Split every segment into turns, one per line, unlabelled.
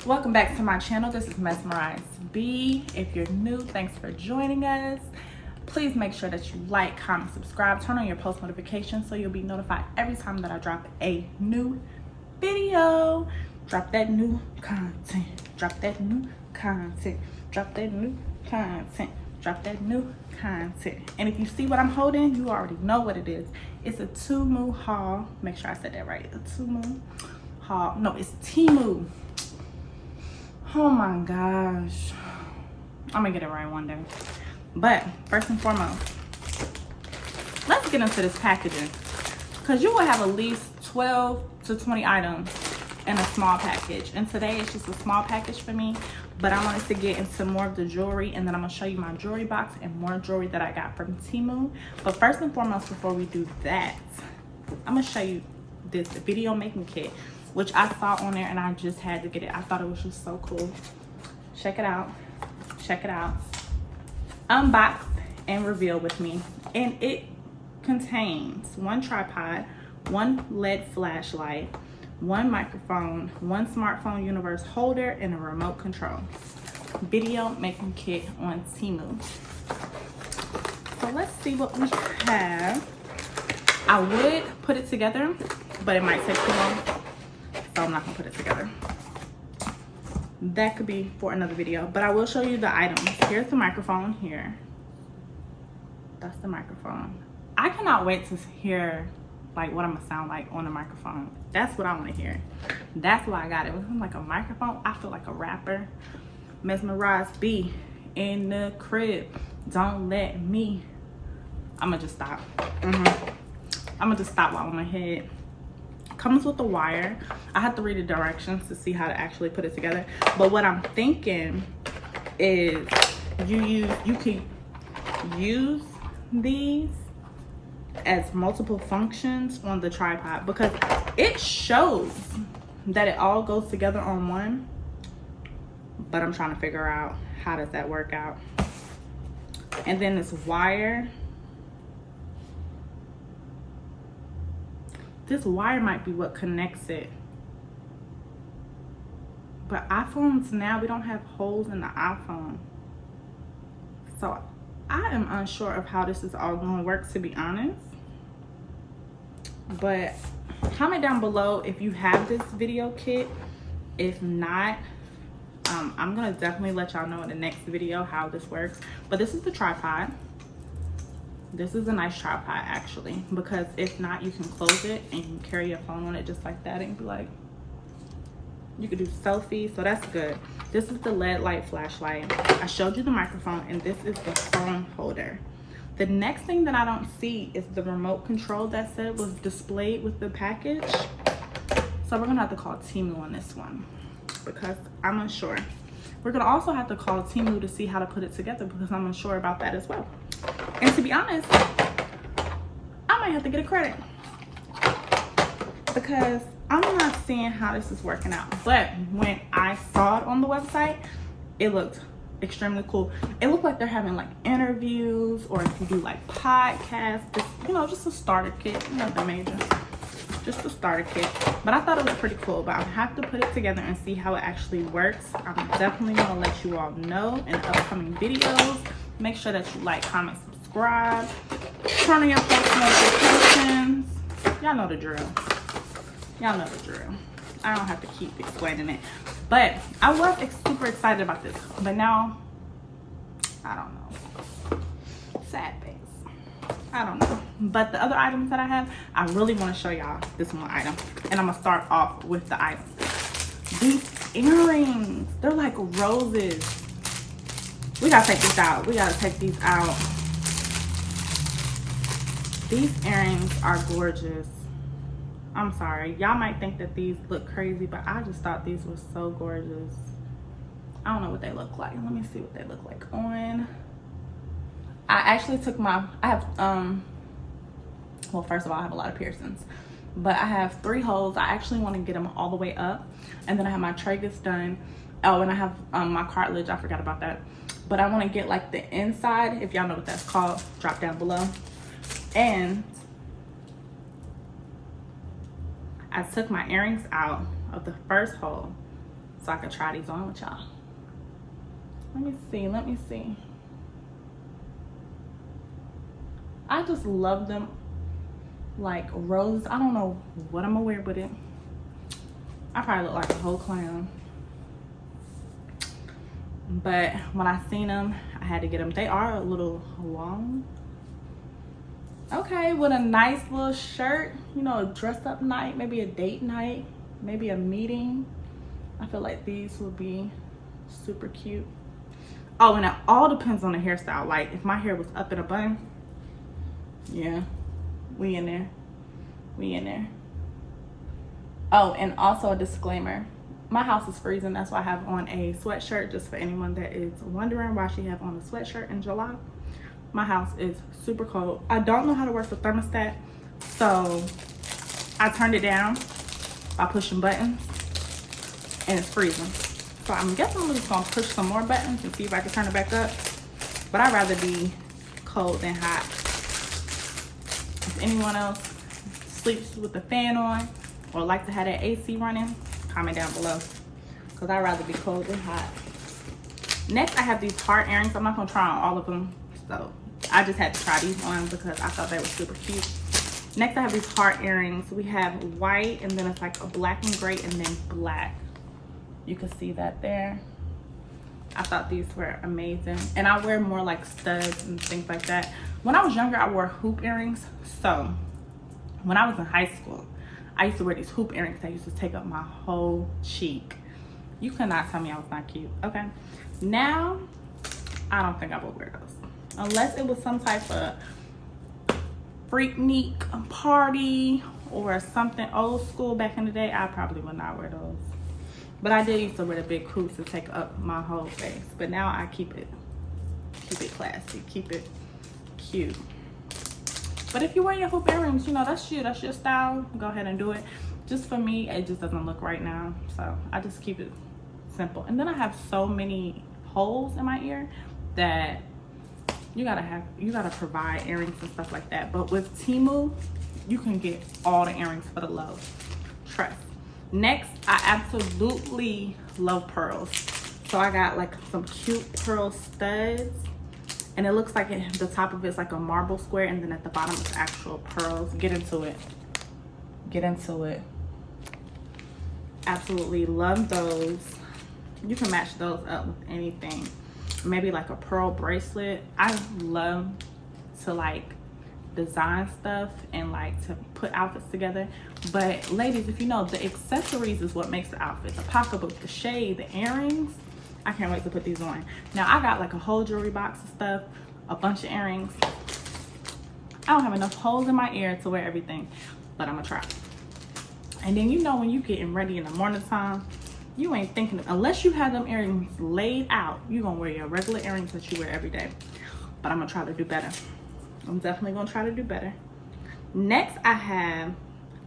Welcome back to my channel. This is Mesmerized B. If you're new, thanks for joining us. Please make sure that you like, comment, subscribe, turn on your post notifications so you'll be notified every time that I drop a new video. Drop that new content. Drop that new content. Drop that new content. Drop that new content. And if you see what I'm holding, you already know what it is. It's a Temu Haul. Make sure I said that right. A Temu Haul. No, it's Temu. Oh my gosh. I'm gonna get it right one day. But first and foremost, let's get into this packaging. Because you will have at least 12 to 20 items in a small package. And today it's just a small package for me. But I wanted to get into more of the jewelry. And then I'm gonna show you my jewelry box and more jewelry that I got from Temu. But first and foremost, before we do that, I'm gonna show you this video making kit, which I saw on there and I just had to get it. I thought it was just so cool. Check it out. Check it out. Unbox and reveal with me. And it contains one tripod, one LED flashlight, one microphone, one smartphone universe holder, and a remote control. Video making kit on Temu. So let's see what we have. I would put it together, but it might take too long. So I'm not gonna put it together. That could be for another video, but I will show you the items. Here's the microphone here. That's the microphone. I cannot wait to hear like what I'm gonna sound like on the microphone. That's what I wanna hear. That's why I got it. I'm like a microphone. I feel like a rapper. Mesmerized B in the crib. Don't let me. I'ma just stop. I'ma just stop while I'm ahead. Comes with the wire. I have to read the directions to see how to actually put it together. But what I'm thinking is you can use these as multiple functions on the tripod, because it shows that it all goes together on one, but I'm trying to figure out how does that work out. And then this wire. This wire might be what connects it. But iPhones now, we don't have holes in the iPhone. So I am unsure of how this is all going to work, to be honest. But comment down below if you have this video kit. If not, I'm going to definitely let y'all know in the next video how this works. But this is the tripod. This is a nice tripod actually, because if not, you can close it and you can carry your phone on it just like that and be like, you could do selfies, so that's good. This is the LED light flashlight. I showed you the microphone, and this is the phone holder. The next thing that I don't see is the remote control that said was displayed with the package. So we're gonna have to call Temu on this one because I'm unsure. We're gonna also have to call Temu to see how to put it together because I'm unsure about that as well. And to be honest, I might have to get a credit because I'm not seeing how this is working out. But when I saw it on the website, it looked extremely cool. It looked like they're having like interviews, or if you do like podcasts, just, you know, just a starter kit, nothing major, just a starter kit. But I thought it was pretty cool, but I have to put it together and see how it actually works. I'm definitely gonna let you all know in upcoming videos. Make sure that you like, comment, subscribe, turn on your post notifications. Y'all know the drill. Y'all know the drill. I don't have to keep explaining it. But I was super excited about this. But now, I don't know. Sad things. I don't know. But the other items that I have, I really want to show y'all this one item. And I'm going to start off with the item. These earrings. They're like roses. We got to take these out. We got to take these out. These earrings are gorgeous. I'm sorry, y'all might think that these look crazy, but I just thought these were so gorgeous. I don't know what they look like. Let me see what they look like on. I actually took my, I have well, first of all, I have a lot of piercings, but I have 3 holes. I actually want to get them all the way up, and then I have my tragus done. Oh, and I have my cartilage. I forgot about that. But I want to get like the inside, if y'all know what that's called, drop down below. And I took my earrings out of the first hole so I can try these on with y'all. Let me see. I just love them like rose. I don't know what I'm gonna wear with it. I probably look like a whole clown. But when I seen them, I had to get them. They are a little long. Okay, with a nice little shirt, you know, a dress up night, maybe a date night, maybe a meeting. I feel like these would be super cute. Oh, and it all depends on the hairstyle. Like if my hair was up in a bun, yeah, we in there. Oh, and also a disclaimer. My house is freezing. That's why I have on a sweatshirt, just for anyone that is wondering why she have on a sweatshirt in July. My house is super cold. I don't know how to work the thermostat, so I turned it down by pushing buttons, and it's freezing. So I'm guessing I'm just gonna push some more buttons and see if I can turn it back up. But I'd rather be cold than hot. If anyone else sleeps with the fan on or like to have that AC running, comment down below, because I'd rather be cold than hot. Next, I have these heart earrings. I'm not gonna try on all of them, so I just had to try these on because I thought they were super cute. Next, I have these heart earrings. We have white, and then it's like a black and gray, and then black. You can see that there. I thought these were amazing, and I wear more like studs and things like that. When I was younger, I wore hoop earrings. So when I was in high school, I used to wear these hoop earrings that used to take up my whole cheek. You cannot tell me I was not cute. Okay, now I don't think I would wear those unless it was some type of freaknik party or something old school back in the day. I probably would not wear those. But I did used to wear the big hoops to take up my whole face. But now I keep it classy, keep it cute. But if you wear your hoop earrings, you know, that's your style. Go ahead and do it. Just for me, it just doesn't look right now. So I just keep it simple. And then I have so many holes in my ear that you gotta provide earrings and stuff like that. But with Temu, you can get all the earrings for the low. Trust. Next, I absolutely love pearls. So I got like some cute pearl studs, and it looks like the top of it's like a marble square, and then at the bottom it's actual pearls. Get into it. Absolutely love those. You can match those up with anything. Maybe like a pearl bracelet. I love to like design stuff and like to put outfits together. But ladies, if you know, the accessories is what makes the outfit. The pocketbook, the shade, the earrings. I can't wait to put these on. Now I got like a whole jewelry box of stuff, a bunch of earrings. I don't have enough holes in my ear to wear everything, but I'm gonna try. And then, you know, when you getting ready in the morning time, you ain't thinking, unless you have them earrings laid out, you gonna wear your regular earrings that you wear every day. But I'm gonna try to do better. I'm definitely gonna try to do better. Next, I have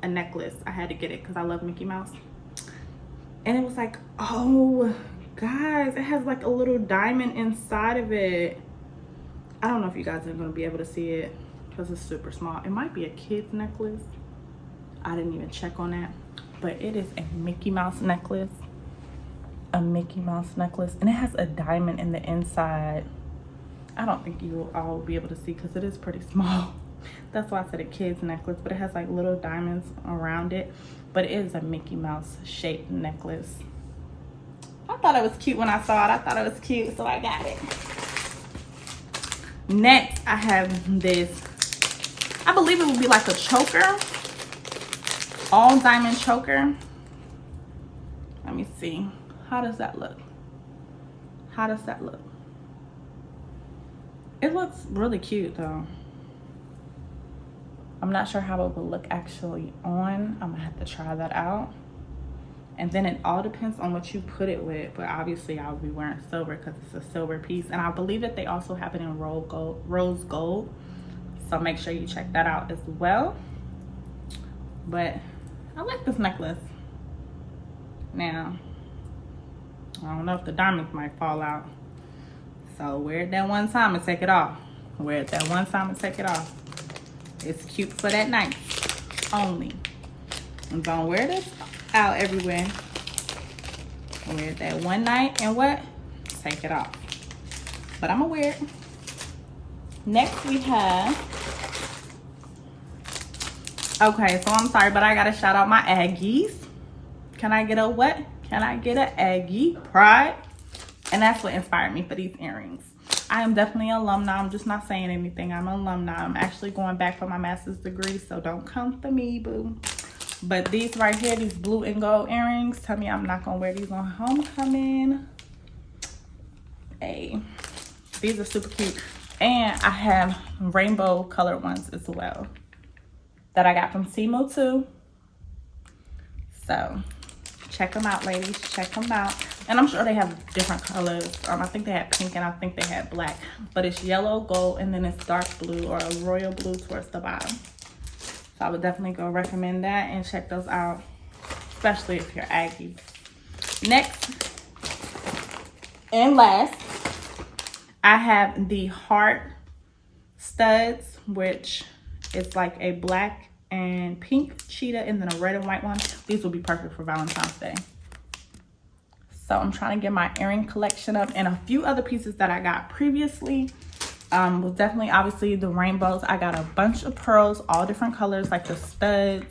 a necklace. I had to get it because I love Mickey Mouse. And it was like, oh guys, it has like a little diamond inside of it. I don't know if you guys are gonna be able to see it because it's super small. It might be a kid's necklace. I didn't even check on that. But it is a Mickey Mouse necklace. A Mickey Mouse necklace. And it has a diamond in the inside. I don't think you will all be able to see because it is pretty small. That's why I said a kid's necklace, but it has like little diamonds around it. But it is a Mickey Mouse shaped necklace. I thought it was cute when I saw it. I thought it was cute, so I got it. Next, I have this. I believe it would be like a choker. All diamond choker. Let me see. How does that look? How does that look? It looks really cute though. I'm not sure how it will look actually on. I'm gonna have to try that out. And then it all depends on what you put it with. But obviously I'll be wearing silver because it's a silver piece. And I believe that they also have it in rose gold. So make sure you check that out as well. But I like this necklace. Now, I don't know if the diamonds might fall out. So wear it that one time and take it off. Wear it that one time and take it off. It's cute for that night only. And don't wear this out everywhere. Wear it that one night and what? Take it off. But I'm gonna wear it. Next we have, okay, so I'm sorry, but I gotta shout out my Aggies. Can I get a what? Can I get an Aggie? Pride. And that's what inspired me for these earrings. I am definitely an alumni. I'm just not saying anything. I'm an alumni. I'm actually going back for my master's degree, so don't come for me, boo. But these right here, these blue and gold earrings, tell me I'm not gonna wear these on homecoming. Hey, these are super cute. And I have rainbow colored ones as well that I got from Temu too. So check them out, ladies. Check them out. And I'm sure they have different colors. I think they had pink and I think they had black. But it's yellow, gold, and then it's dark blue or a royal blue towards the bottom. So I would definitely go recommend that and check those out, especially if you're Aggie. Next and last, I have the heart studs, which is like a black and pink cheetah and then a red and white one. These will be perfect for Valentine's Day. So I'm trying to get my earring collection up, and a few other pieces that I got previously was definitely obviously the rainbows. I got a bunch of pearls, all different colors, like the studs.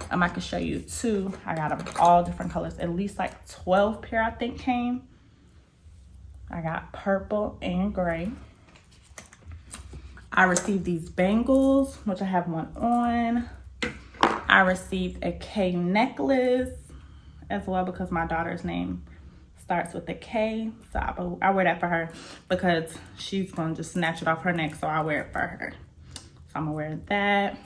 I can show you too. I got them all different colors, at least like 12 pair I think came. I got purple and gray. I received these bangles, which I have one on. I received a K necklace as well because my daughter's name starts with a K. So I wear that for her because she's gonna just snatch it off her neck, so I wear it for her. So I'm gonna wear that.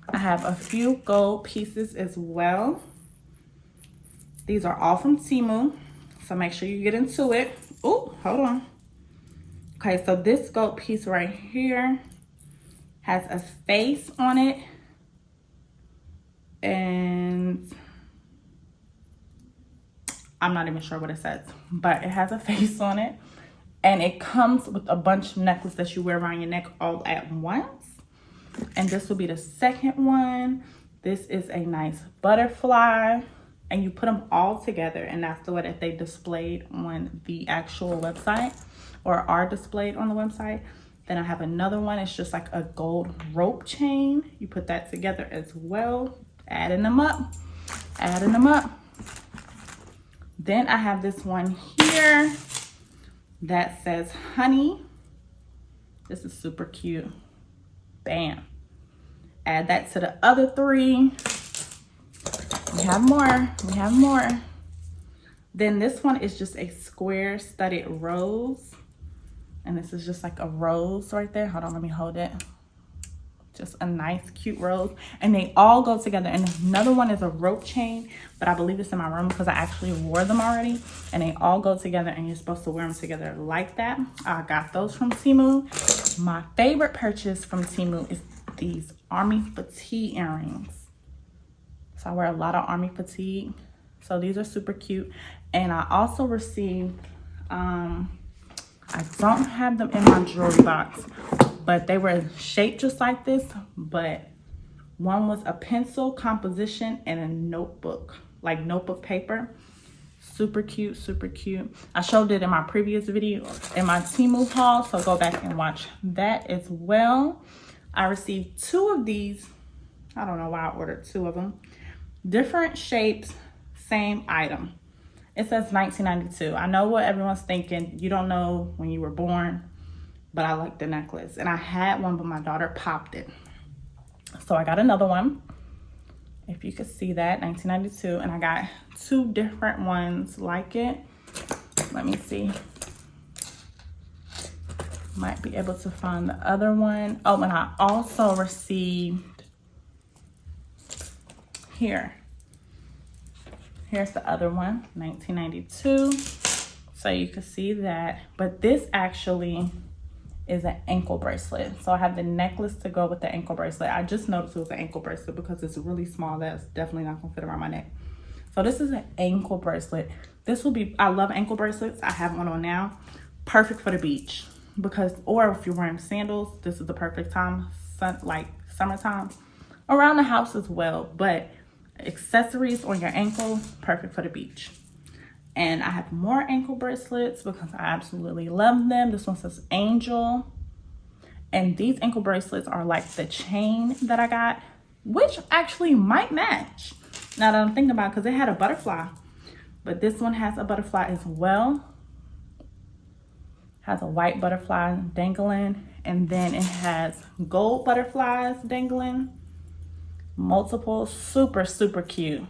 I have a few gold pieces as well. These are all from Temu, so make sure you get into it. Oh, hold on. Okay, so this gold piece right here has a face on it, and I'm not even sure what it says, but it has a face on it, and it comes with a bunch of necklaces that you wear around your neck all at once. And this will be the second one. This is a nice butterfly, and you put them all together, and that's the way that they displayed on the actual website, or are displayed on the website. Then I have another one. It's just like a gold rope chain. You put that together as well, adding them up, adding them up. Then I have this one here that says honey. This is super cute. Bam. Add that to the other three. We have more. We have more. Then this one is just a square studded rose. And this is just like a rose right there. Hold on, let me hold it. Just a nice, cute rose. And they all go together. And another one is a rope chain, but I believe it's in my room because I actually wore them already. And they all go together, and you're supposed to wear them together like that. I got those from Temu. My favorite purchase from Temu is these army fatigue earrings. So I wear a lot of army fatigue. So these are super cute. And I also received, I don't have them in my jewelry box, but they were shaped just like this, but one was a pencil composition and a notebook, like notebook paper. Super cute, super cute. I showed it in my previous video in my Temu haul, so go back and watch that as well. I received two of these. I don't know why I ordered two of them. Different shapes, same item. It says 1992. I know what everyone's thinking. You don't know when you were born, but I like the necklace. And I had one, but my daughter popped it. So I got another one. If you could see that, 1992. And I got two different ones like it. Let me see. Might be able to find the other one. Oh, and I also received here. Here's the other one, 1992. So you can see that. But this actually is an ankle bracelet. So I have the necklace to go with the ankle bracelet. I just noticed it was an ankle bracelet because it's really small. That's definitely not gonna fit around my neck. So this is an ankle bracelet. This will be, I love ankle bracelets. I have one on now. Perfect for the beach. Because, or if you're wearing sandals, this is the perfect time, like summertime. Around the house as well, but accessories on your ankle, perfect for the beach. And I have more ankle bracelets because I absolutely love them. This one says Angel. And these ankle bracelets are like the chain that I got, which actually might match now that I'm thinking about it, because it had a butterfly. But this one has a butterfly as well. Has a white butterfly dangling, and then it has gold butterflies dangling. Multiple, super cute.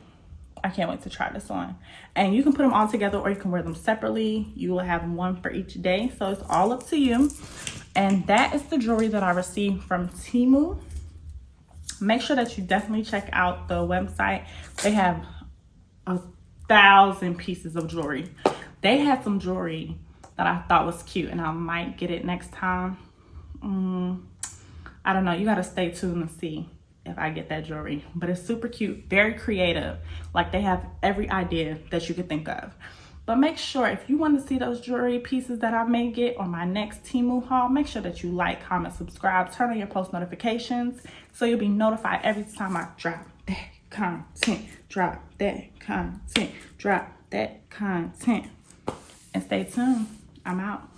I can't wait to try this on. And you can put them all together or you can wear them separately. You will have one for each day, so it's all up to you. And that is the jewelry that I received from Temu. Make sure that you definitely check out the website. They have 1,000 pieces of jewelry. They had some jewelry that I thought was cute, and I might get it next time. I don't know. You got to stay tuned and see if I get that jewelry. But it's super cute, very creative. Like, they have every idea that you could think of. But make sure, if you want to see those jewelry pieces that I may get on my next Temu haul, make sure that you like, comment, subscribe, turn on your post notifications so you'll be notified every time I drop that content, drop that content, drop that content. And stay tuned. I'm out.